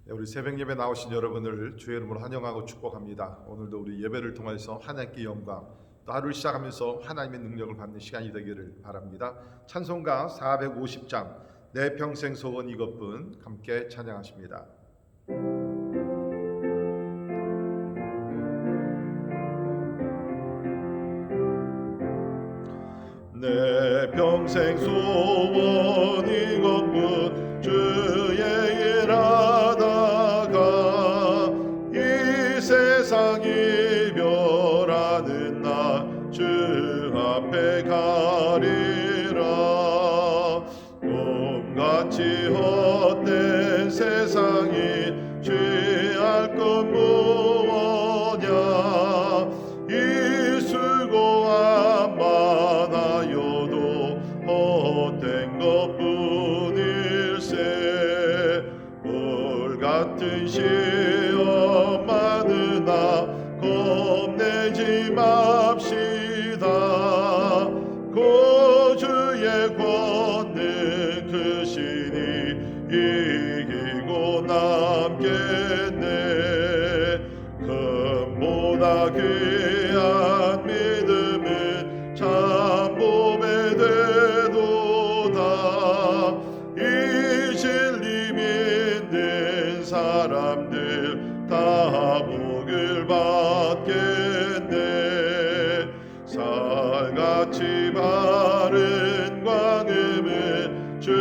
우리 새벽 예배 나오신 여러분을 주의 이름으로 환영하고 축복합니다. 오늘도 우리 예배를 통해서 하나님께 영광, 또 하루를 시작하면서 하나님의 능력을 받는 시간이 되기를 바랍니다. 찬송가 450장 내 평생 소원 이것뿐 함께 찬양하십니다. 내 평생 소원 이것뿐 주의 일하다가 이 세상 이별하는 날 주 앞에 가리라. 꿈같이 헛된 세상이 취할 것 무엇냐. 이 수고한 많아요도 헛된 것뿐일세. 불같은 시험 많으나 겁내지 맙시다. 구주의 권능 크시니 이기고 남겠네. 금보다 귀한 믿음은 참 몸에 되도다. 이 진리 믿는 사람들 다 복을 받겠네. 살같이 바른 광음을 주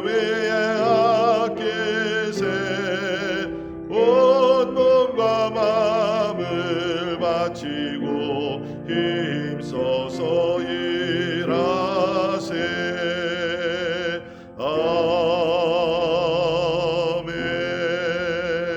위에 아끼세. 온 몸과 마음을 바치고 힘써서 일하세.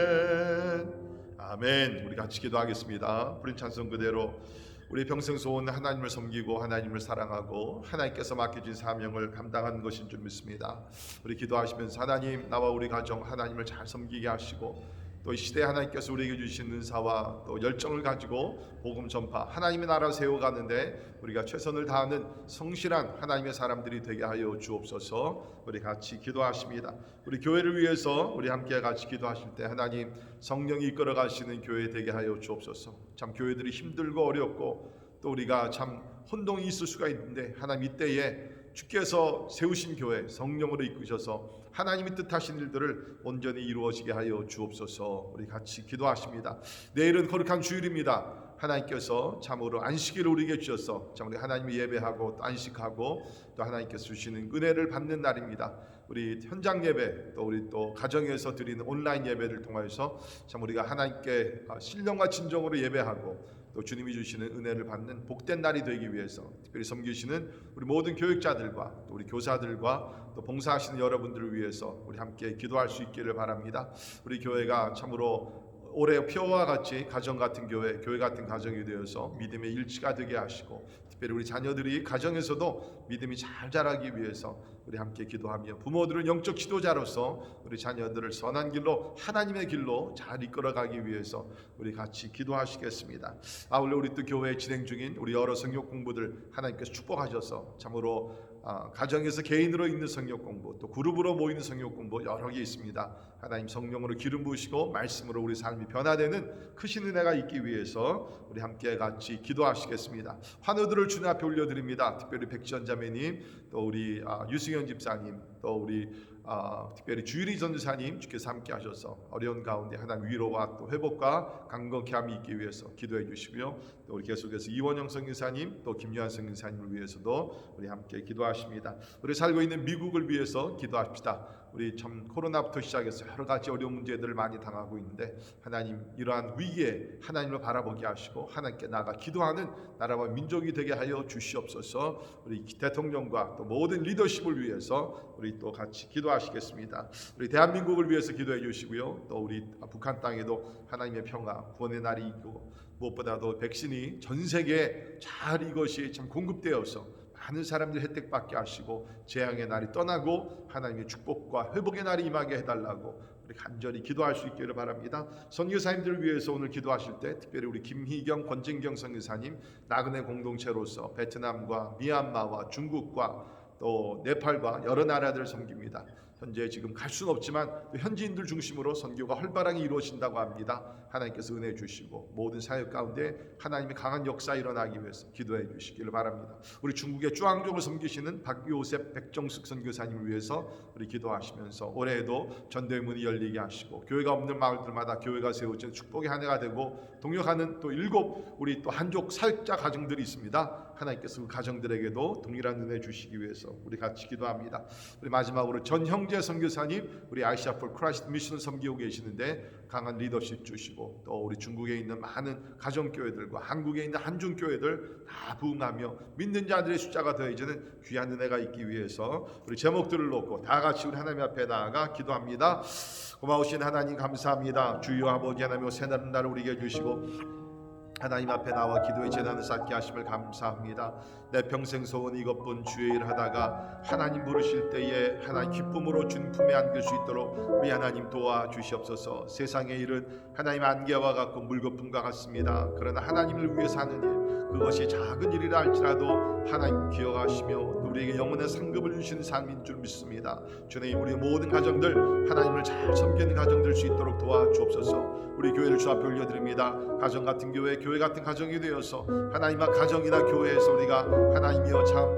아멘. 아멘. 우리 같이 기도하겠습니다. 부른 찬송 그대로 우리 평생 소원 하나님을 섬기고 하나님을 사랑하고 하나님께서 맡겨진 사명을 감당하는 것인 줄 믿습니다. 우리 기도하시면서 하나님, 나와 우리 가정 하나님을 잘 섬기게 하시고 또 이 시대에 하나님께서 우리에게 주신 은사와 또 열정을 가지고 복음 전파, 하나님의 나라 세워가는데 우리가 최선을 다하는 성실한 하나님의 사람들이 되게 하여 주옵소서. 우리 같이 기도하십니다. 우리 교회를 위해서 우리 함께 같이 기도하실 때 하나님 성령이 이끌어 가시는 교회 되게 하여 주옵소서. 참 교회들이 힘들고 어렵고 또 우리가 참 혼동이 있을 수가 있는데 하나님 이때에 주께서 세우신 교회 성령으로 이끄셔서 하나님이 뜻하신 일들을 온전히 이루어지게 하여 주옵소서. 우리 같이 기도하십니다. 내일은 거룩한 주일입니다. 하나님께서 참으로 안식일을 우리에게 주셔서 참 우리 하나님이 예배하고 또 안식하고 또 하나님께서 주시는 은혜를 받는 날입니다. 우리 현장 예배 또 우리 또 가정에서 드리는 온라인 예배를 통해서 참 우리가 하나님께 신령과 진정으로 예배하고 또 주님이 주시는 은혜를 받는 복된 날이 되기 위해서 특별히 섬기시는 우리 모든 교육자들과 또 우리 교사들과 또 봉사하시는 여러분들을 위해서 우리 함께 기도할 수 있기를 바랍니다. 우리 교회가 참으로 올해 표와 같이 가정 같은 교회, 교회 같은 가정이 되어서 믿음의 일치가 되게 하시고 특별히 우리 자녀들이 가정에서도 믿음이 잘 자라기 위해서 우리 함께 기도하며 부모들은 영적 지도자로서 우리 자녀들을 선한 길로 하나님의 길로 잘 이끌어가기 위해서 우리 같이 기도하시겠습니다. 아울러 우리 또 교회에 진행 중인 우리 여러 성경 공부들 하나님께서 축복하셔서 참으로 가정에서 개인으로 있는 성경 공부 또 그룹으로 모이는 성경 공부 여러 개 있습니다. 하나님 성령으로 기름 부으시고 말씀으로 우리 삶이 변화되는 크신 은혜가 있기 위해서 우리 함께 같이 기도하시겠습니다. 환우들을 주님 앞에 올려드립니다. 특별히 백지연 자매님 또 우리 유승현 집사님 또 우리 특별히 주일이 전도사님 주께서 함께 하셔서 어려운 가운데 하나님 위로와 또 회복과 강건케 함이 있기 위해서 기도해 주시고요. 또 우리 계속해서 이원영 선교사님 또 김유한 선교사님을 위해서도 우리 함께 기도하십니다. 우리 살고 있는 미국을 위해서 기도합시다. 우리 참 코로나부터 시작해서 여러 가지 어려운 문제들을 많이 당하고 있는데 하나님 이러한 위기에 하나님을 바라보게 하시고 하나님께 나아가 기도하는 나라와 민족이 되게 하여 주시옵소서. 우리 대통령과 또 모든 리더십을 위해서 우리 또 같이 기도하시겠습니다. 우리 대한민국을 위해서 기도해 주시고요. 또 우리 북한 땅에도 하나님의 평화 구원의 날이 있고 무엇보다도 백신이 전 세계에 잘 이것이 참 공급되어서 많은 사람들 혜택 받게 하시고 재앙의 날이 떠나고 하나님의 축복과 회복의 날이 임하게 해달라고 우리 간절히 기도할 수 있기를 바랍니다. 선교사님들을 위해서 오늘 기도하실 때 특별히 우리 김희경, 권진경 선교사님 나그네 공동체로서 베트남과 미얀마와 중국과 또 네팔과 여러 나라들을 섬깁니다. 현재 지금 갈 수는 없지만 현지인들 중심으로 선교가 활발하게 이루어진다고 합니다. 하나님께서 은혜 주시고 모든 사역 가운데 하나님의 강한 역사 일어나기 위해서 기도해 주시기를 바랍니다. 우리 중국의 쭈앙족을 섬기시는 박요셉 백정숙 선교사님을 위해서 우리 기도하시면서 올해에도 전도의 문이 열리게 하시고 교회가 없는 마을들마다 교회가 세워진 축복의 한 해가 되고 동역하는 또 7 우리 또 한족 사역자 가정들이 있습니다. 하나님께서 그 가정들에게도 동일한 은혜 주시기 위해서 우리 같이 기도합니다. 우리 마지막으로 전형재 선교사님 우리 아시아 폴 크라이스트 미션을 섬기고 계시는데 강한 리더십 주시고 또 우리 중국에 있는 많은 가정교회들과 한국에 있는 한중교회들 다 부흥하며 믿는 자들의 숫자가 더해지는 귀한 은혜가 있기 위해서 우리 제목들을 놓고 다 같이 우리 하나님 앞에 나아가 기도합니다. 고마우신 하나님 감사합니다. 주여 아버지 하나님 새날은 날을 우리에게 주시고 하나님 앞에 나와 기도의 제단을 쌓게 하심을 감사합니다. 내 평생 소원 이것뿐 주의 일을 하다가 하나님 부르실 때에 하나님 기쁨으로 주님 품에 안길 수 있도록 우리 하나님 도와주시옵소서. 세상의 일은 하나님 안개와 같고 물거품과 같습니다. 그러나 하나님을 위해서 하는 일 그것이 작은 일이라 할지라도 하나님 기억하시며 우리에게 영원한 상급을 주시는 삶인 줄 믿습니다. 주님 우리 모든 가정들 하나님을 잘 섬기는 가정 될 수 있도록 도와주옵소서. 우리 교회를 주 앞에 올려드립니다. 가정 같은 교회, 교회 같은 가정이 되어서 하나님과 가정이나 교회에서 우리가 하나님이여 참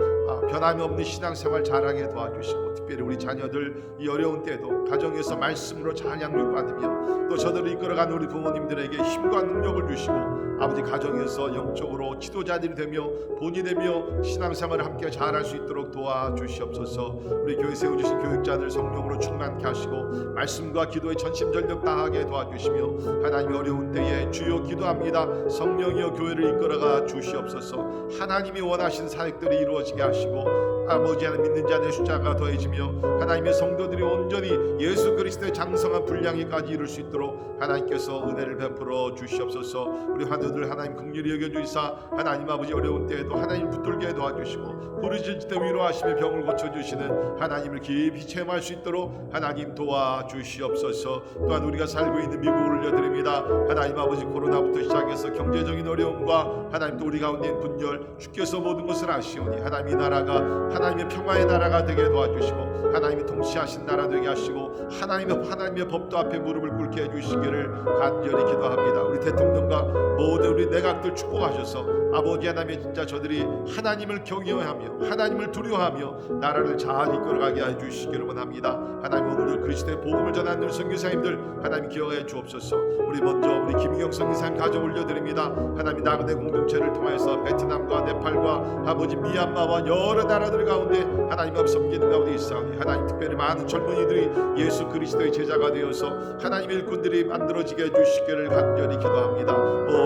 변함이 없는 신앙생활 잘하게 도와주시고 특별히 우리 자녀들 이 어려운 때에도 가정에서 말씀으로 잘 양육받으며 또 저들을 이끌어가는 우리 부모님들에게 힘과 능력을 주시고 아버지 가정에서 영적으로 지도자들이 되며 본이 되며 신앙생활을 함께 잘할 수 있도록 도와주시옵소서. 우리 교회 세워주신 교육자들 성령으로 충만케 하시고 말씀과 기도에 전심전력 다하게 도와주시며 하나님 어려운 때에 주여 기도합니다. 성령이여 교회를 이끌어가 주시옵소서. 하나님이 원하시는 사역들이 이루어지게 하시고 아버지 하나님 믿는 자의 숫자가 더해지며 하나님의 성도들이 온전히 예수 그리스도의 장성한 분량에까지 이룰 수 있도록 하나님께서 은혜를 베풀어 주시옵소서. 우리 환우들 하나님 긍휼히 여겨주시사 하나님 아버지 어려운 때에도 하나님 붙들게 도와주시고 부르짖을 때 위로하시며 병을 고쳐주시는 하나님을 깊이 체험할 수 있도록 하나님 도와주시옵소서. 또한 우리가 살고 있는 미국을 올려드립니다. 하나님 아버지 코로나부터 시작해서 경제적인 어려움과 하나님 또 우리 가운데 있는 분열 주께서 모든 것을 아시오니 하나님 이 나라가 하나님의 평화의 나라가 되게 도와주시고 하나님이 통치하신 나라 되게 하시고 하나님의 법도 앞에 무릎을 꿇게 해주시기를 간절히 기도합니다. 우리 대통령과 모든 우리 내각들 축복하셔서 아버지 하나님 진짜 저들이 하나님을 경외하며 하나님을 두려워하며 나라를 잘 이끌어가게 해주시기를 원합니다. 하나님 오늘도 그리스도의 복음을 전하는 선교사님들 하나님 기억해 주옵소서. 우리 먼저 우리 김희경 선교사님 가정 올려드립니다. 하나님 나그네 공동체를 통해서 베트남과 네팔과 아버지 미얀마와 여러 나라들 가운데 하나님 앞 섬기는 가운데 있사오니 하나님 특별히 많은 젊은이들이 예수 그리스도의 제자가 되어서 하나님의 일꾼들이 만들어지게 해주시기를 간절히 기도합니다.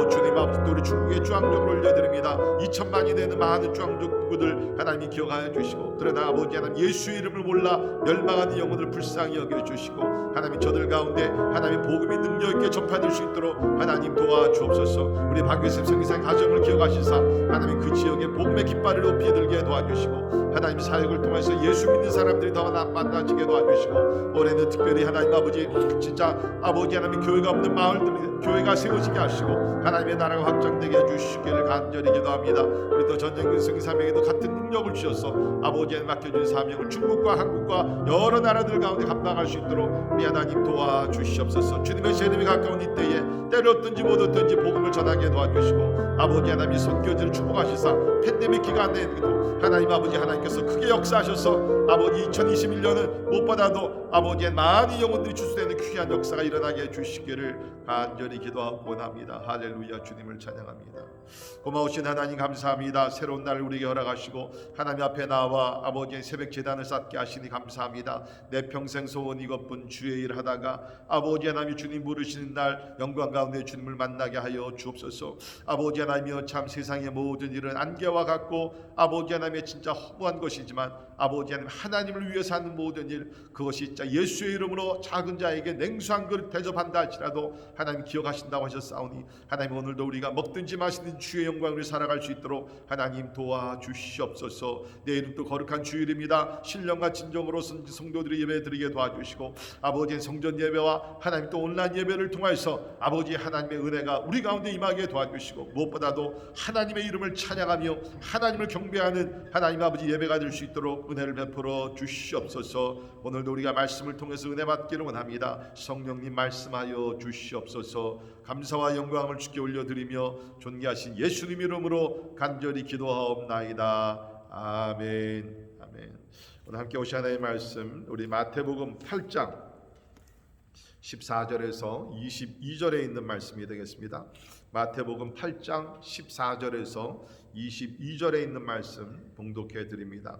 주님 아버지 또 우리 중국의 쭈앙족을 올려드립니다. 2천만이 되는 많은 쭈앙족들 하나님이 기억하여 주시고 그러나 아버지 하나님 예수의 이름을 몰라 멸망하는 영혼을 불쌍히 여겨주시고 하나님 저들 가운데 하나님의 복음이 능력 있게 전파될 수 있도록 하나님 도와주옵소서. 우리 박유셉 선교사님 가정을 기억하시사 하나님 그 지역에 복음의 깃발을 높이 들게 도와주시고 하나님 사역을 통해서 예수 믿는 사람들이 더 만나지게 도와주시고 올해는 특별히 하나님 아버지 진짜 아버지 하나님 교회가 없는 마을들이 교회가 세워지게 하시고 하나님의 나라가 확장되게 해주시기를 간절히 기도합니다. 우리 또 전쟁 선교사님에게도 같은 능력을 주셔서 아버지에 맡겨준 사명을 중국과 한국과 여러 나라들 가운데 감당할 수 있도록 우리 하나님 도와주시옵소서. 주님의 재림이 가까운 이때에 때를 얻든지 못 얻든지 복음을 전하게 도와주시고 아버지 하나님 선교지를 축복하시사 팬데믹 기간에도 하나님 아버지 하나님께서 크게 역사하셔서 아버지 2021년은 무엇보다도 아버지의 많은 영혼들이 출소되는 귀한 역사가 일어나게 해주시기를 간절히 기도하고 원합니다. 할렐루야. 주님을 찬양합니다. 고마우신 하나님 감사합니다. 새로운 날을 우리에게 허락하시고 하나님 앞에 나와 아버지의 새벽 제단을 쌓게 하시니 감사합니다. 내 평생 소원 이것뿐 주의 일 하다가 아버지 하나님 주님 부르시는 날 영광 가운데 주님을 만나게 하여 주옵소서. 아버지 하나님이여 참 세상의 모든 일은 안개와 같고 아버지 하나님의 진짜 허무한 것이지만 아버지 하나님 하나님을 위해서 하는 모든 일 그것이 진짜 예수의 이름으로 작은 자에게 냉수한 그릇 대접한다 할지라도 하나님 기억하신다고 하셨사오니 하나님 오늘도 우리가 먹든지 마시든지 주의 영광을 살아갈 수 있도록 하나님 도와주시옵소서. 내일은 거룩한 주일입니다. 신령과 진정으로 성도들이 예배드리게 도와주시고 아버지의 성전 예배와 하나님 또 온라인 예배를 통해서 아버지 하나님의 은혜가 우리 가운데 임하게 도와주시고 무엇보다도 하나님의 이름을 찬양하며 하나님을 경배하는 하나님 아버지 예배가 될 수 있도록 은혜를 베풀어 주시옵소서. 오늘도 우리가 말씀을 통해서 은혜 받기를 원합니다. 성령님 말씀하여 주시옵소서. 감사와 영광을 주께 올려드리며 존귀하신 예수님 이름으로 간절히 기도하옵나이다. 아멘. 아멘. 오늘 함께 오신 하나님의 말씀, 우리 마태복음 8장 14절에서 22절에 있는 말씀이 되겠습니다. 마태복음 8장 14절에서 22절에 있는 말씀 봉독해 드립니다.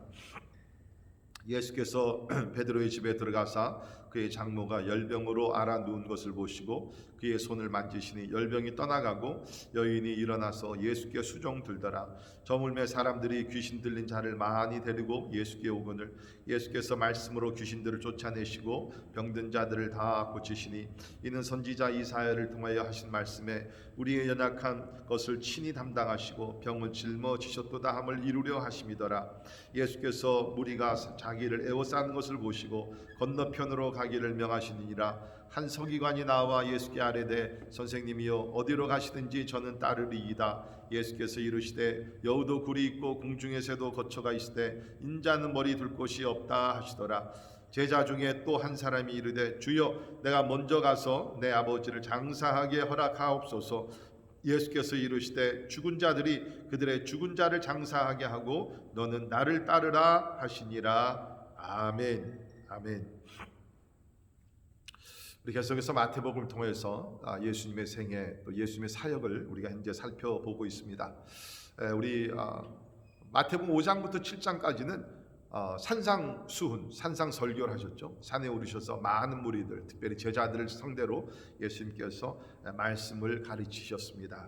예수께서 베드로의 집에 들어가사 그의 장모가 열병으로 앓아 누운 것을 보시고 그의 손을 만지시니 열병이 떠나가고 여인이 일어나서 예수께 수종 들더라. 저물매 사람들이 귀신 들린 자를 많이 데리고 예수께 오거늘 예수께서 말씀으로 귀신들을 쫓아내시고 병든 자들을 다 고치시니 이는 선지자 이사야를 통하여 하신 말씀에 우리의 연약한 것을 친히 담당하시고 병을 짊어지셨도다 함을 이루려 하심이더라. 예수께서 무리가 자기를 에워싸는 것을 보시고 건너편으로 가기를 명하시니라. 한 서기관이 나와 예수께 아뢰되 선생님이여 어디로 가시든지 저는 따르리이다. 예수께서 이르시되 여우도 굴이 있고 공중의 새도 거처가 있으되 인자는 머리 둘 곳이 없다 하시더라. 제자 중에 또 한 사람이 이르되 주여 내가 먼저 가서 내 아버지를 장사하게 허락하옵소서. 예수께서 이르시되 죽은 자들이 그들의 죽은 자를 장사하게 하고 너는 나를 따르라 하시니라. 아멘. 아멘. 우리 계속해서 마태복음을 통해서 예수님의 생애 또 예수님의 사역을 우리가 현재 살펴보고 있습니다. 우리 마태복음 5장부터 7장까지는 산상수훈, 산상설교를 하셨죠. 산에 오르셔서 많은 무리들, 특별히 제자들을 상대로 예수님께서 말씀을 가르치셨습니다.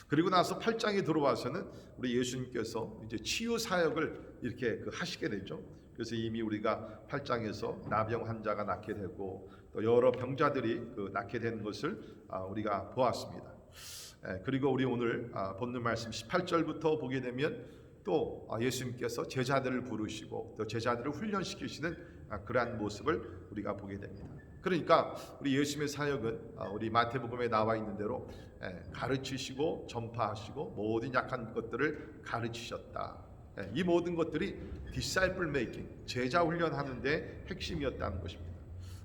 그리고 나서 8장에 들어와서는 우리 예수님께서 이제 치유 사역을 이렇게 하시게 되죠. 그래서 이미 우리가 8장에서 나병 환자가 낫게 되고 또 여러 병자들이 낫게 되는 것을 우리가 보았습니다. 그리고 우리 오늘 본문 말씀 18절부터 보게 되면 또 예수님께서 제자들을 부르시고 또 제자들을 훈련시키시는 그러한 모습을 우리가 보게 됩니다. 그러니까 우리 예수님의 사역은 우리 마태복음에 나와 있는 대로 가르치시고 전파하시고 모든 약한 것들을 가르치셨다. 이 모든 것들이 disciple making, 제자 훈련하는 데 핵심이었다는 것입니다.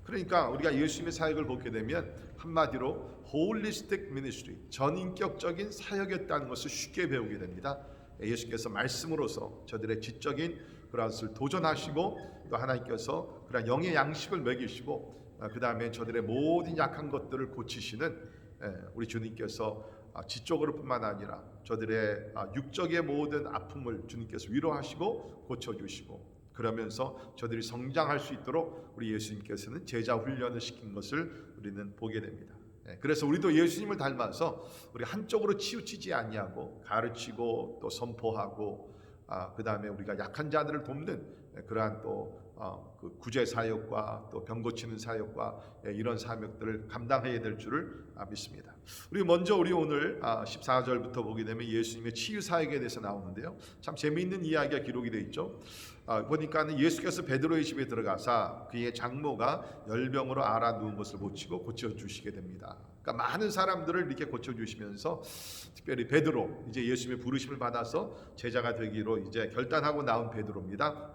그러니까 우리가 예수님의 사역을 보게 되면 한마디로 holistic ministry, 전인격적인 사역이었다는 것을 쉽게 배우게 됩니다. 예수께서 말씀으로서 저들의 지적인 그런 것을 도전하시고 또 하나님께서 그런 영의 양식을 먹이시고 그 다음에 저들의 모든 약한 것들을 고치시는 우리 주님께서 지적으로 뿐만 아니라 저들의 육적의 모든 아픔을 주님께서 위로하시고 고쳐주시고 그러면서 저들이 성장할 수 있도록 우리 예수님께서는 제자 훈련을 시킨 것을 우리는 보게 됩니다. 그래서 우리도 예수님을 닮아서 우리 한쪽으로 치우치지 아니하고 가르치고 또 선포하고 그 다음에 우리가 약한 자들을 돕는 그러한 또 그 구제 사역과 또 병 고치는 사역과 이런 사역들을 감당해야 될 줄을 믿습니다. 우리 먼저 우리 오늘 14절부터 보게 되면 예수님의 치유 사역에 대해서 나오는데요. 참 재미있는 이야기가 기록이 되어 있죠. 보니까는 예수께서 베드로의 집에 들어가사 그의 장모가 열병으로 앓아 누운 것을 보시고 고쳐 주시게 됩니다. 그러니까 많은 사람들을 이렇게 고쳐 주시면서 특별히 베드로 이제 예수님의 부르심을 받아서 제자가 되기로 이제 결단하고 나온 베드로입니다.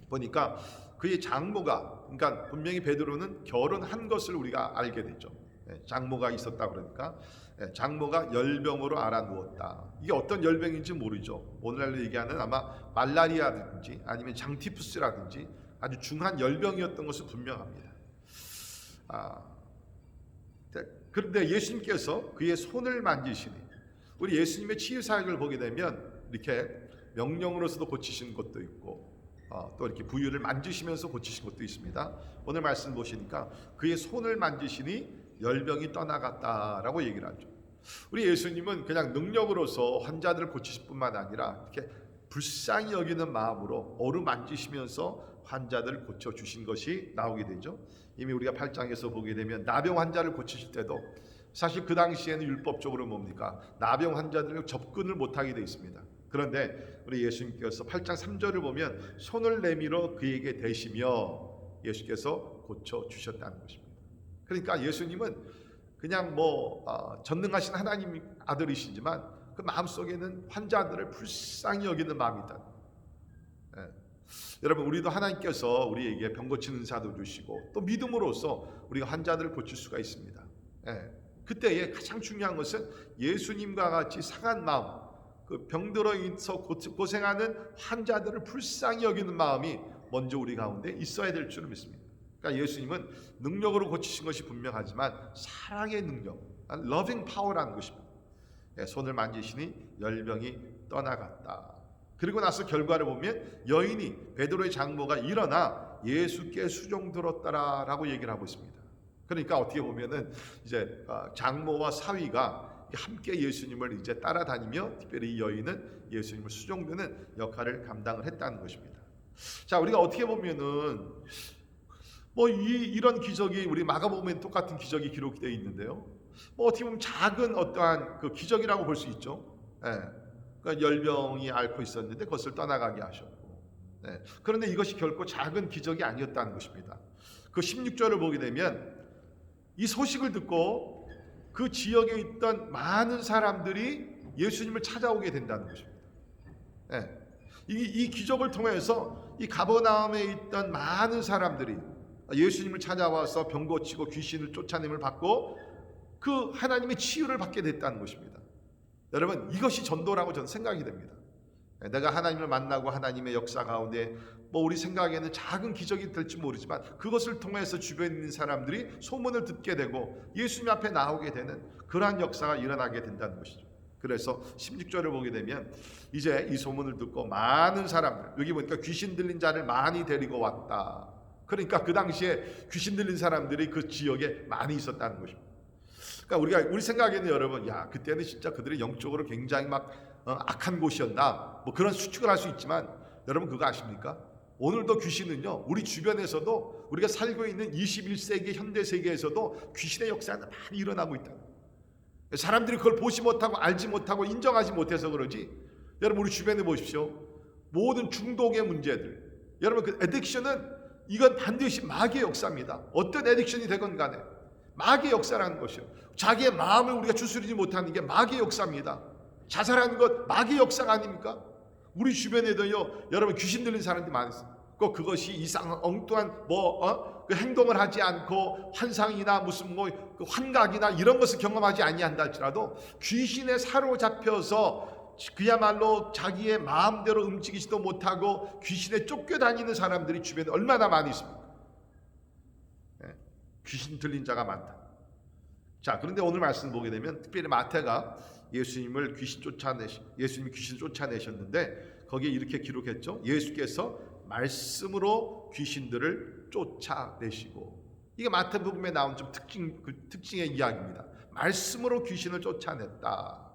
보니까 그의 장모가, 그러니까 분명히 베드로는 결혼한 것을 우리가 알게 되죠. 장모가 있었다 그러니까 장모가 열병으로 앓아 누웠다. 이게 어떤 열병인지 모르죠. 오늘날로 얘기하는 아마 말라리아든지 아니면 장티푸스라든지 아주 중한 열병이었던 것은 분명합니다. 그런데 예수님께서 그의 손을 만지시니 우리 예수님의 치유 사역을 보게 되면 이렇게 명령으로서도 고치신 것도 있고 또 이렇게 부유를 만지시면서 고치신 것도 있습니다. 오늘 말씀 보시니까 그의 손을 만지시니 열병이 떠나갔다라고 얘기를 하죠. 우리 예수님은 그냥 능력으로서 환자들을 고치실 뿐만 아니라 이렇게 불쌍히 여기는 마음으로 어루만지시면서 환자들을 고쳐주신 것이 나오게 되죠. 이미 우리가 8장에서 보게 되면 나병 환자를 고치실 때도 사실 그 당시에는 율법적으로 뭡니까? 나병 환자들을 접근을 못하게 되어 있습니다. 그런데 우리 예수님께서 8장 3절을 보면 손을 내밀어 그에게 대시며 예수께서 고쳐주셨다는 것입니다. 그러니까 예수님은 그냥 전능하신 하나님 아들이시지만 그 마음속에는 환자들을 불쌍히 여기는 마음이 있다. 여러분, 우리도 하나님께서 우리에게 병 고치는 은사도 주시고 또 믿음으로써 우리가 환자들을 고칠 수가 있습니다. 그때에 가장 중요한 것은 예수님과 같이 상한 마음, 그 병들어 있어 고생하는 환자들을 불쌍히 여기는 마음이 먼저 우리 가운데 있어야 될 줄을 믿습니다. 그러니까 예수님은 능력으로 고치신 것이 분명하지만 사랑의 능력, loving power라는 것입니다. 손을 만지시니 열병이 떠나갔다. 그리고 나서 결과를 보면 여인이 베드로의 장모가 일어나 예수께 수종 들었더라라고 얘기를 하고 있습니다. 그러니까 어떻게 보면은 이제 장모와 사위가 함께 예수님을 이제 따라다니며 특별히 이 여인은 예수님을 수종드는 역할을 감당을 했다는 것입니다. 자, 우리가 어떻게 보면은 이런 기적이 우리 마가복음에 똑같은 기적이 기록되어 있는데요. 어떻게 보면 작은 어떠한 그 기적이라고 볼 수 있죠. 그러니까 열병이 앓고 있었는데 그것을 떠나가게 하셨고, 그런데 이것이 결코 작은 기적이 아니었다는 것입니다. 그 16절을 보게 되면 이 소식을 듣고 그 지역에 있던 많은 사람들이 예수님을 찾아오게 된다는 것입니다. 이 기적을 통해서 이 가버나움에 있던 많은 사람들이 예수님을 찾아와서 병 고치고 귀신을 쫓아냄을 받고 그 하나님의 치유를 받게 됐다는 것입니다. 여러분, 이것이 전도라고 저는 생각이 됩니다. 내가 하나님을 만나고 하나님의 역사 가운데 우리 생각에는 작은 기적이 될지 모르지만 그것을 통해서 주변에 있는 사람들이 소문을 듣게 되고 예수님 앞에 나오게 되는 그러한 역사가 일어나게 된다는 것이죠. 그래서 16절을 보게 되면 이제 이 소문을 듣고 많은 사람들, 여기 보니까 귀신 들린 자를 많이 데리고 왔다. 그러니까 그 당시에 귀신 들린 사람들이 그 지역에 많이 있었다는 것입니다. 그러니까 우리 생각에는 여러분, 그때는 진짜 그들이 영적으로 굉장히 악한 곳이었나 그런 수축을 할 수 있지만 여러분, 그거 아십니까? 오늘도 귀신은요, 우리 주변에서도 우리가 살고 있는 21세기 현대 세계에서도 귀신의 역사가 많이 일어나고 있다. 사람들이 그걸 보지 못하고 알지 못하고 인정하지 못해서 그러지. 여러분, 우리 주변에 보십시오. 모든 중독의 문제들, 여러분, 그 애딕션은 이건 반드시 마귀의 역사입니다. 어떤 애딕션이 되건 간에 마귀의 역사라는 것이요, 자기의 마음을 우리가 추스리지 못하는 게 마귀의 역사입니다. 자살하는 것 마귀의 역사가 아닙니까? 우리 주변에도요, 여러분, 귀신 들린 사람들이 많았어요. 그것이 이상한 엉뚱한 그 행동을 하지 않고 환상이나 무슨 그 환각이나 이런 것을 경험하지 아니한다 할지라도 귀신에 사로잡혀서 그야말로 자기의 마음대로 움직이지도 못하고 귀신에 쫓겨다니는 사람들이 주변에 얼마나 많이 있습니까? 귀신 들린 자가 많다. 자, 그런데 오늘 말씀 보게 되면 특별히 마태가 예수님이 귀신 쫓아내셨는데 거기에 이렇게 기록했죠. 예수께서 말씀으로 귀신들을 쫓아내시고, 이게 마태복음에 나온 좀 특징의 이야기입니다. 말씀으로 귀신을 쫓아냈다.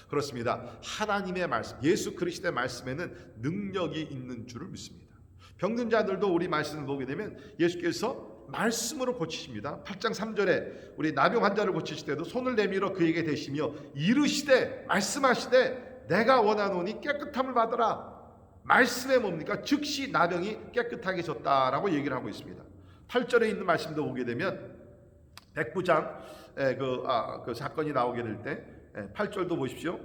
그렇습니다. 하나님의 말씀, 예수 그리스도의 말씀에는 능력이 있는 줄을 믿습니다. 병든 자들도 우리 말씀을 보게 되면 예수께서 말씀으로 고치십니다. 8장 3절에 우리 나병 환자를 고치실 때도 손을 내밀어 그에게 대시며 이르시되, 말씀하시되 내가 원하노니 깨끗함을 받으라. 말씀에 뭡니까? 즉시 나병이 깨끗하게 졌다라고 얘기를 하고 있습니다. 8절에 있는 말씀도 보게 되면 백부장 그 사건이 나오게 될 때 8절도 보십시오.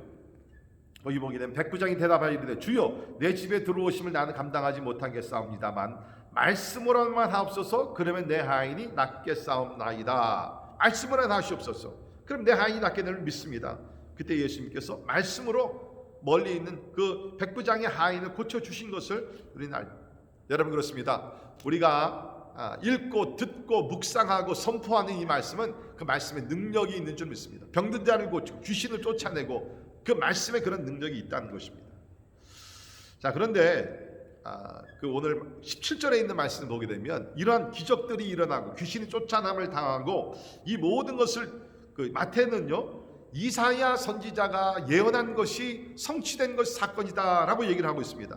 거기 보게 되면 백부장이 대답하여 이르되 주여, 내 집에 들어오심을 나는 감당하지 못하겠사옵니다만 말씀으로만 하옵소서. 그러면 내 하인이 낫겠사옵나이다. 말씀으로만 하시옵소서. 그럼 내 하인이 낫게 되는 믿습니다. 그때 예수님께서 말씀으로 멀리 있는 그 백부장의 하인을 고쳐주신 것을 우리는 알죠. 여러분, 그렇습니다. 우리가 읽고 듣고 묵상하고 선포하는 이 말씀은 그 말씀에 능력이 있는 줄 믿습니다. 병든 자를 고치고 귀신을 쫓아내고 그 말씀에 그런 능력이 있다는 것입니다. 자, 그런데 그 오늘 17절에 있는 말씀을 보게 되면 이러한 기적들이 일어나고 귀신이 쫓아남을 당하고 이 모든 것을 그 마태는요, 이사야 선지자가 예언한 것이 성취된 것이 사건이다라고 얘기를 하고 있습니다.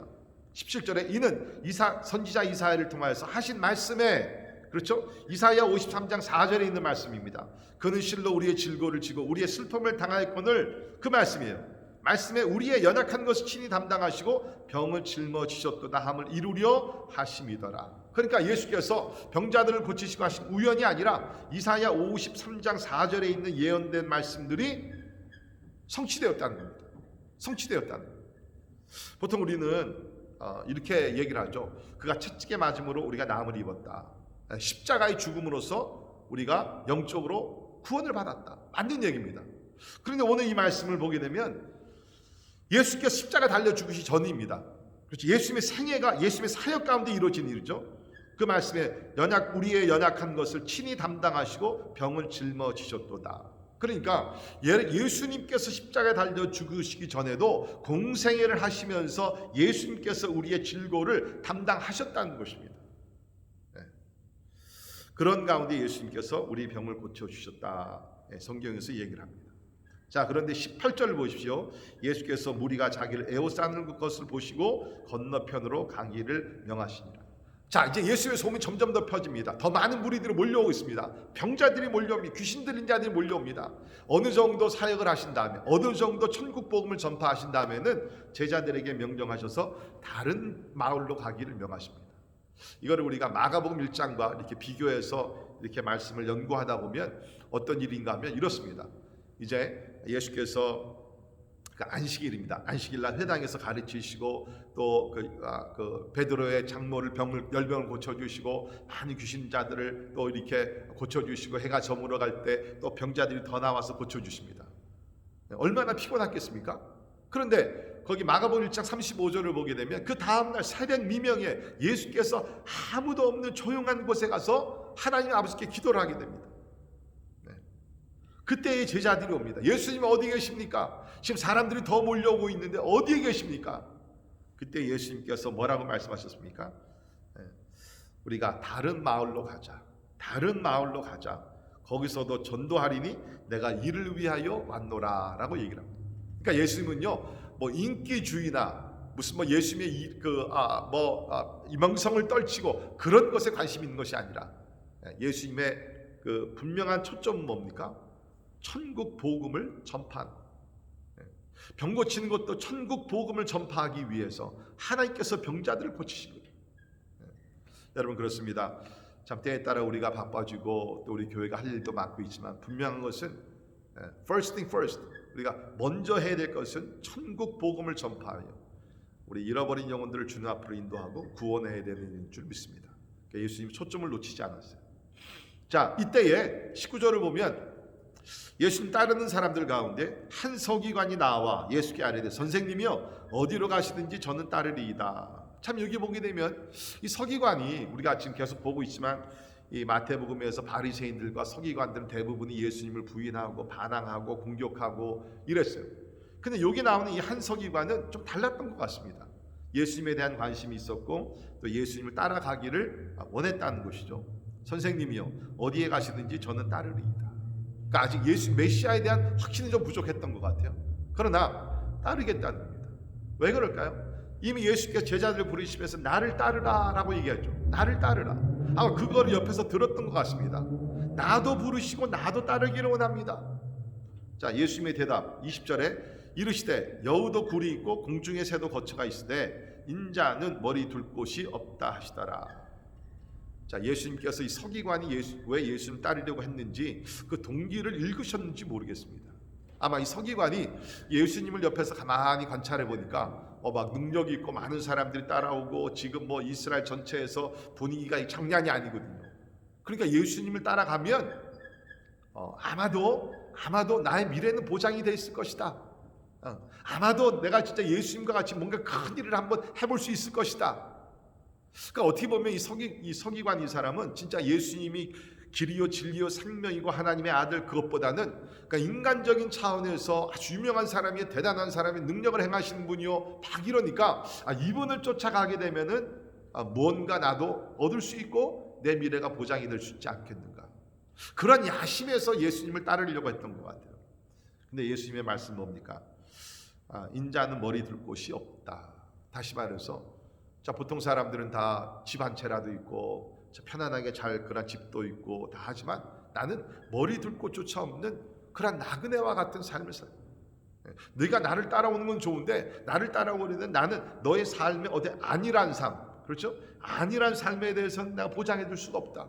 17절에 이는 선지자 이사야를 통하여서 하신 말씀에, 그렇죠? 이사야 53장 4절에 있는 말씀입니다. 그는 실로 우리의 질고를 지고 우리의 슬픔을 당하였거늘, 그 말씀이에요. 말씀에 우리의 연약한 것을 친히 담당하시고 병을 짊어지셨도다 함을 이루려 하심이더라. 그러니까 예수께서 병자들을 고치시고 하신 우연이 아니라 이사야 53장 4절에 있는 예언된 말씀들이 성취되었다는 겁니다. 성취되었다는 겁니다. 보통 우리는 이렇게 얘기를 하죠. 그가 채찍에 맞음으로 우리가 나음을 입었다. 십자가의 죽음으로써 우리가 영적으로 구원을 받았다. 맞는 얘기입니다. 그런데 오늘 이 말씀을 보게 되면 예수께서 십자가 달려 죽으시 전입니다. 그렇죠? 예수님의 생애가 예수님의 사역 가운데 이루어진 일이죠. 그 말씀에 우리의 연약한 것을 친히 담당하시고 병을 짊어지셨도다. 그러니까 예수님께서 십자가에 달려 죽으시기 전에도 공생애를 하시면서 예수님께서 우리의 질고를 담당하셨다는 것입니다. 그런 가운데 예수님께서 우리 병을 고쳐주셨다. 성경에서 얘기를 합니다. 자, 그런데 18절을 보십시오. 예수께서 무리가 자기를 에워싸는 것을 보시고 건너편으로 가기를 명하시니라. 자, 이제 예수의 소문이 점점 더 펴집니다. 더 많은 무리들이 몰려오고 있습니다. 병자들이 몰려옵니다. 귀신 들린 자들이 몰려옵니다. 어느 정도 사역을 하신 다음에, 어느 정도 천국 복음을 전파하신 다음에는 제자들에게 명령하셔서 다른 마을로 가기를 명하십니다. 이거를 우리가 마가복음 1장과 이렇게 비교해서 이렇게 말씀을 연구하다 보면 어떤 일인가 하면 이렇습니다. 이제 예수께서 그 안식일입니다. 안식일날 회당에서 가르치시고 또 베드로의 장모를 열병을 고쳐주시고 많은 귀신자들을 또 이렇게 고쳐주시고 해가 저물어 갈 때 또 병자들이 더 나와서 고쳐주십니다. 얼마나 피곤했겠습니까? 그런데 거기 마가복음 1장 35절을 보게 되면 그 다음날 새벽 미명에 예수께서 아무도 없는 조용한 곳에 가서 하나님 아버지께 기도를 하게 됩니다. 그때의 제자들이 옵니다. 예수님 어디 계십니까? 지금 사람들이 더 몰려오고 있는데 어디에 계십니까? 그때 예수님께서 뭐라고 말씀하셨습니까? 우리가 다른 마을로 가자. 다른 마을로 가자. 거기서도 전도하리니 내가 이를 위하여 왔노라 라고 얘기를 합니다. 그러니까 예수님은요, 뭐 인기주의나 무슨 뭐 예수님의 이명성을 떨치고 그런 것에 관심이 있는 것이 아니라 예수님의 그 분명한 초점은 뭡니까? 천국 복음을 전파하는, 병 고치는 것도 천국 복음을 전파하기 위해서 하나님께서 병자들을 고치신 거죠. 여러분 그렇습니다. 참 때에 따라 우리가 바빠지고 또 우리 교회가 할 일도 많고 있지만 분명한 것은 first thing first, 우리가 먼저 해야 될 것은 천국 복음을 전파하여 우리 잃어버린 영혼들을 주님 앞으로 인도하고 구원해야 되는 줄 믿습니다. 그러니까 예수님이 초점을 놓치지 않았어요. 자, 이때에 19절을 보면 예수님 따르는 사람들 가운데 한 서기관이 나와 예수께 아뢰되 선생님이여 어디로 가시든지 저는 따르리이다. 참 여기 보게 되면 이 서기관이 우리가 지금 계속 보고 있지만 이 마태복음에서 바리새인들과 서기관들은 대부분이 예수님을 부인하고 반항하고 공격하고 이랬어요. 근데 여기 나오는 이 한 서기관은 좀 달랐던 것 같습니다. 예수님에 대한 관심이 있었고 또 예수님을 따라가기를 원했다는 것이죠. 선생님이여 어디에 가시든지 저는 따르리이다. 그러니까 아직 예수 메시아에 대한 확신이 좀 부족했던 것 같아요. 그러나 따르겠다는 겁니다. 왜 그럴까요? 이미 예수께서 제자들을 부르시면서 나를 따르라라고 얘기했죠. 나를 따르라. 아마 그거를 옆에서 들었던 것 같습니다. 나도 부르시고 나도 따르기를 원합니다. 자, 예수님의 대답 20절에 이르시되 여우도 굴이 있고 공중의 새도 거처가 있으되 인자는 머리 둘 곳이 없다 하시더라. 자, 예수님께서 이 서기관이 왜 예수님 따르려고 했는지 그 동기를 읽으셨는지 모르겠습니다. 아마 이 서기관이 예수님을 옆에서 가만히 관찰해 보니까 막 능력이 있고 많은 사람들이 따라오고 지금 뭐 이스라엘 전체에서 분위기가 장난이 아니거든요. 그러니까 예수님을 따라가면 아마도 나의 미래는 보장이 돼 있을 것이다. 아마도 내가 진짜 예수님과 같이 뭔가 큰 일을 한번 해볼 수 있을 것이다. 그러니까 어떻게 보면 이 서기관 이 사람은 진짜 예수님이 길이요 진리요 생명이고 하나님의 아들 그것보다는 그러니까 인간적인 차원에서 아주 유명한 사람이 대단한 사람이 능력을 행하시는 분이요 막 이러니까 이분을 쫓아가게 되면은 뭔가 나도 얻을 수 있고 내 미래가 보장이 될 수 있지 않겠는가, 그런 야심에서 예수님을 따르려고 했던 것 같아요. 근데 예수님의 말씀 뭡니까? 인자는 머리 둘 곳이 없다. 다시 말해서 자, 보통 사람들은 다 집 한 채라도 있고 편안하게 잘 그런 집도 있고 다 하지만 나는 머리 둘 곳조차 없는 그런 나그네와 같은 삶을 살아. 네가 나를 따라오는 건 좋은데 나를 따라오려면 나는 너의 삶에 어디 아니란 삶, 그렇죠? 아니란 삶에 대해서는 내가 보장해 줄 수가 없다.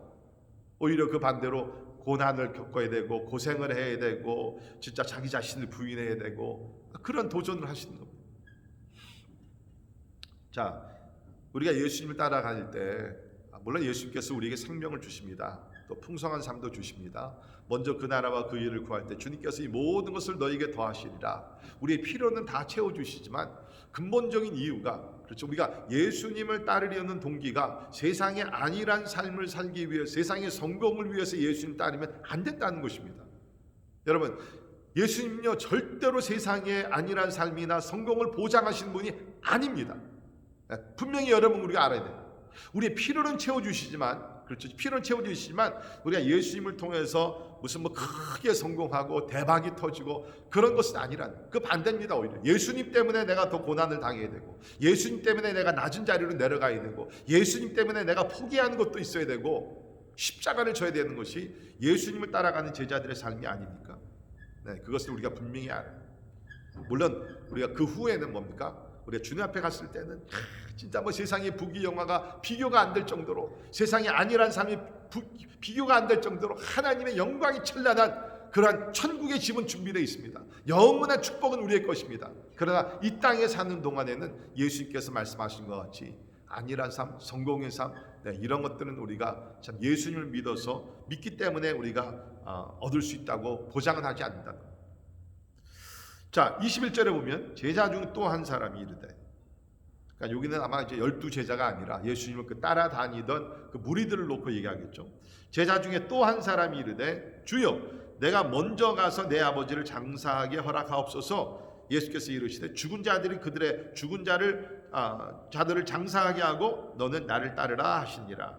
오히려 그 반대로 고난을 겪어야 되고 고생을 해야 되고 진짜 자기 자신을 부인해야 되고 그런 도전을 하시는 겁니다. 자, 우리가 예수님을 따라갈 때 물론 예수님께서 우리에게 생명을 주십니다. 또 풍성한 삶도 주십니다. 먼저 그 나라와 그 일을 구할 때 주님께서 이 모든 것을 너에게 더하시리라. 우리의 필요는 다 채워주시지만 근본적인 이유가 그렇죠. 우리가 예수님을 따르려는 동기가 세상에 안일한 삶을 살기 위해 세상의 성공을 위해서 예수님 따르면 안 된다는 것입니다. 여러분 예수님은요 절대로 세상의 안일한 삶이나 성공을 보장하시는 분이 아닙니다. 분명히 여러분 우리가 알아야 돼요. 우리의 필요는 채워주시지만 그렇죠. 필요는 채워주시지만 우리가 예수님을 통해서 무슨 뭐 크게 성공하고 대박이 터지고 그런 것은 아니란 그 반대입니다. 오히려 예수님 때문에 내가 더 고난을 당해야 되고 예수님 때문에 내가 낮은 자리로 내려가야 되고 예수님 때문에 내가 포기하는 것도 있어야 되고 십자가를 져야 되는 것이 예수님을 따라가는 제자들의 삶이 아닙니까? 네, 그것을 우리가 분명히 알아요. 물론 우리가 그 후에는 뭡니까? 우리가 주님 앞에 갔을 때는 진짜 뭐 세상의 부귀영화가 비교가 안 될 정도로 세상의 안일한 삶이 비교가 안 될 정도로 하나님의 영광이 찬란한 그러한 천국의 집은 준비되어 있습니다. 영원한 축복은 우리의 것입니다. 그러나 이 땅에 사는 동안에는 예수님께서 말씀하신 것 같이 안일한 삶, 성공의 삶 이런 것들은 우리가 참 예수님을 믿기 때문에 우리가 얻을 수 있다고 보장은 하지 않는다. 자, 21절에 보면 제자 중 또 한 사람이 이르되, 그러니까 여기는 아마 이제 12제자가 아니라 예수님을 그 따라다니던 그 무리들을 놓고 얘기하겠죠. 제자 중에 또 한 사람이 이르되 주여 내가 먼저 가서 내 아버지를 장사하게 허락하옵소서. 예수께서 이르시되 죽은 자들이 그들의 죽은 자들을 장사하게 하고 너는 나를 따르라 하시니라.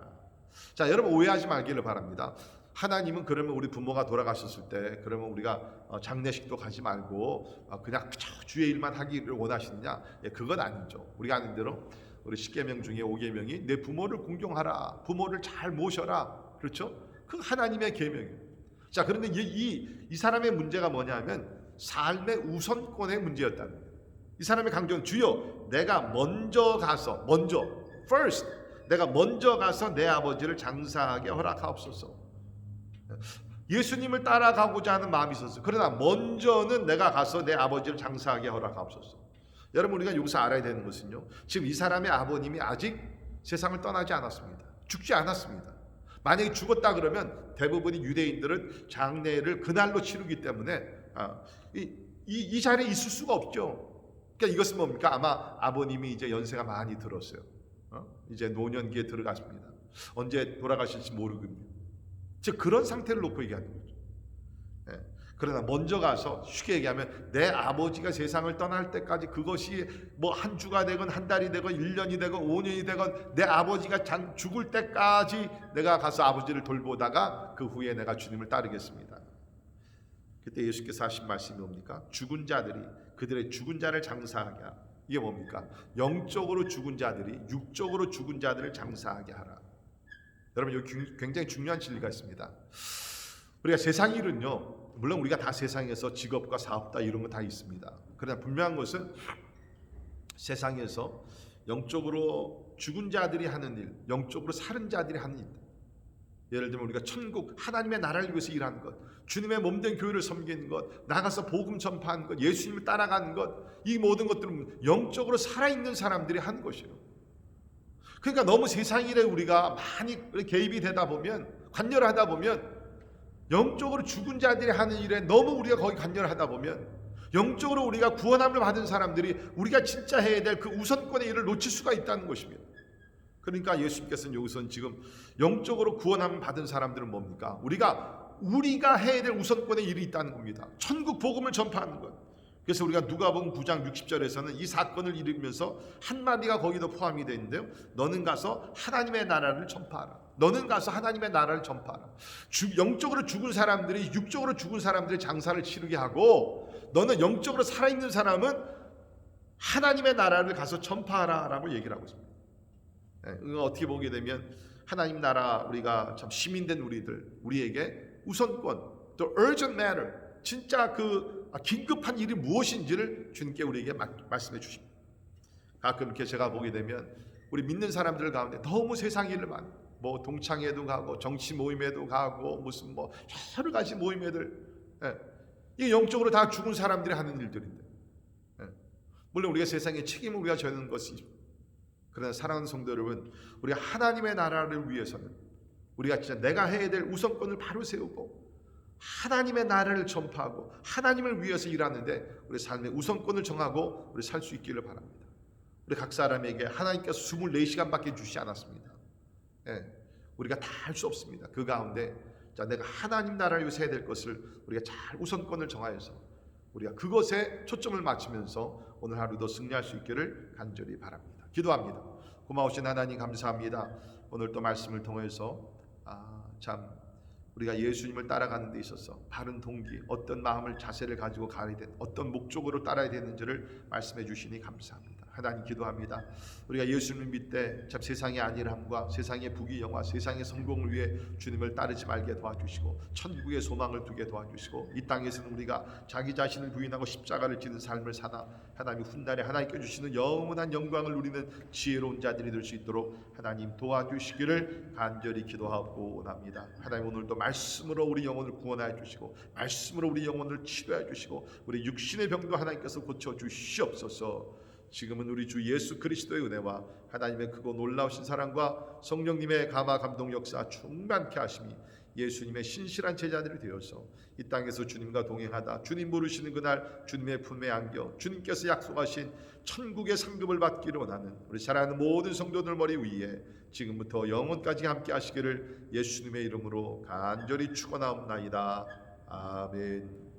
자, 여러분 오해하지 말기를 바랍니다. 하나님은 그러면 우리 부모가 돌아가셨을 때 그러면 우리가 장례식도 가지 말고 그냥 주의 일만 하기를 원하시느냐? 그건 아니죠. 우리가 아는 대로 우리 10계명 중에 5계명이 내 부모를 공경하라, 부모를 잘 모셔라, 그렇죠? 그 하나님의 계명이에요. 자, 그런데 이 사람의 문제가 뭐냐면 삶의 우선권의 문제였다는 거예요. 이 사람의 강조는 주여 내가 먼저 가서 first 내가 먼저 가서 내 아버지를 장사하게 허락하옵소서. 예수님을 따라가고자 하는 마음이 있었어요. 그러나 먼저는 내가 가서 내 아버지를 장사하게 허락하옵소서. 여러분 우리가 여기서 알아야 되는 것은요, 지금 이 사람의 아버님이 아직 세상을 떠나지 않았습니다. 죽지 않았습니다. 만약에 죽었다 그러면 대부분의 유대인들은 장례를 그날로 치르기 때문에 이 자리에 있을 수가 없죠. 그러니까 이것은 뭡니까? 아마 아버님이 이제 연세가 많이 들었어요. 이제 노년기에 들어갔습니다. 언제 돌아가실지 모르거든요. 즉 그런 상태를 놓고 얘기하는 거죠. 그러나 먼저 가서 쉽게 얘기하면 내 아버지가 세상을 떠날 때까지 그것이 뭐 한 주가 되건 한 달이 되건 1년이 되건 5년이 되건 내 아버지가 죽을 때까지 내가 가서 아버지를 돌보다가 그 후에 내가 주님을 따르겠습니다. 그때 예수께서 하신 말씀이 뭡니까? 죽은 자들이 그들의 죽은 자를 장사하게 하라. 이게 뭡니까? 영적으로 죽은 자들이 육적으로 죽은 자들을 장사하게 하라. 여러분 여기 굉장히 중요한 진리가 있습니다. 우리가 세상 일은요, 물론 우리가 다 세상에서 직업과 사업다 이런 거 다 있습니다. 그러나 분명한 것은 세상에서 영적으로 죽은 자들이 하는 일, 영적으로 사는 자들이 하는 일. 예를 들면 우리가 천국 하나님의 나라를 위해서 일하는 것, 주님의 몸된 교회를 섬기는 것, 나가서 복음 전파하는 것, 예수님을 따라가는 것, 이 모든 것들은 영적으로 살아있는 사람들이 하는 것이에요. 그러니까 너무 세상 일에 우리가 많이 개입이 되다 보면, 관여를 하다 보면, 영적으로 죽은 자들이 하는 일에 너무 우리가 거기 관여를 하다 보면, 영적으로 우리가 구원함을 받은 사람들이 우리가 진짜 해야 될 그 우선권의 일을 놓칠 수가 있다는 것입니다. 그러니까 예수님께서는 여기서는 지금 영적으로 구원함을 받은 사람들은 뭡니까? 우리가 해야 될 우선권의 일이 있다는 겁니다. 천국 복음을 전파하는 것. 그래서 우리가 누가복음 9장 60절에서는 이 사건을 이루면서 한마디가 거기도 포함이 되어 있는데요. 너는 가서 하나님의 나라를 전파하라. 너는 가서 하나님의 나라를 전파하라. 영적으로 죽은 사람들이 육적으로 죽은 사람들의 장사를 치르게 하고, 너는 영적으로 살아있는 사람은 하나님의 나라를 가서 전파하라 라고 얘기를 하고 있습니다. 어떻게 보게 되면 하나님 나라, 우리가 참 시민된 우리에게 우선권, the urgent matter, 진짜 그 긴급한 일이 무엇인지를 주님께 우리에게 말씀해 주십니다. 가끔 이렇게 제가 보게 되면 우리 믿는 사람들 가운데 너무 세상 일을 뭐 동창회도 가고 정치 모임에도 가고 무슨 뭐 여러 가지 모임에들, 이게 영적으로 다 죽은 사람들이 하는 일들인데, 물론 우리가 세상에 책임을 우리가 져야 하는 것이죠. 그러나 사랑하는 성도 여러분, 우리가 하나님의 나라를 위해서는 우리가 진짜 내가 해야 될 우선권을 바로 세우고 하나님의 나라를 전파하고 하나님을 위해서 일하는데 우리 삶의 우선권을 정하고 우리 살 수 있기를 바랍니다. 우리 각 사람에게 하나님께서 24시간밖에 주시지 않았습니다. 예, 우리가 다 할 수 없습니다. 그 가운데 자, 내가 하나님 나라를 위해서 해야 될 것을 우리가 잘 우선권을 정하여서 우리가 그것에 초점을 맞추면서 오늘 하루도 승리할 수 있기를 간절히 바랍니다. 기도합니다. 고마우신 하나님 감사합니다. 오늘 또 말씀을 통해서 참 우리가 예수님을 따라가는 데 있어서 바른 동기, 어떤 마음을 자세를 가지고 가야 되는, 어떤 목적으로 따라야 되는지를 말씀해 주시니 감사합니다. 하나님 기도합니다. 우리가 예수님을 믿되 참 세상의 안일함과 세상의 부귀영화, 세상의 성공을 위해 주님을 따르지 말게 도와주시고 천국의 소망을 두게 도와주시고 이 땅에서는 우리가 자기 자신을 부인하고 십자가를 지는 삶을 사나 하나님 훗날에 하나님께 주시는 영원한 영광을 누리는 지혜로운 자들이 될 수 있도록 하나님 도와주시기를 간절히 기도하고 원합니다. 하나님 오늘도 말씀으로 우리 영혼을 구원하여 주시고 말씀으로 우리 영혼을 치료해 주시고 우리 육신의 병도 하나님께서 고쳐 주시옵소서. 지금은 우리 주 예수 그리스도의 은혜와 하나님의 크고 놀라우신 사랑과 성령님의 감화 감동 역사 충만케 하심이 예수님의 신실한 제자들이 되어서 이 땅에서 주님과 동행하다 주님 부르시는 그날 주님의 품에 안겨 주님께서 약속하신 천국의 상급을 받기를 원하는 우리 사랑하는 모든 성도들 머리 위에 지금부터 영원까지 함께 하시기를 예수님의 이름으로 간절히 축원하옵나이다. 아멘.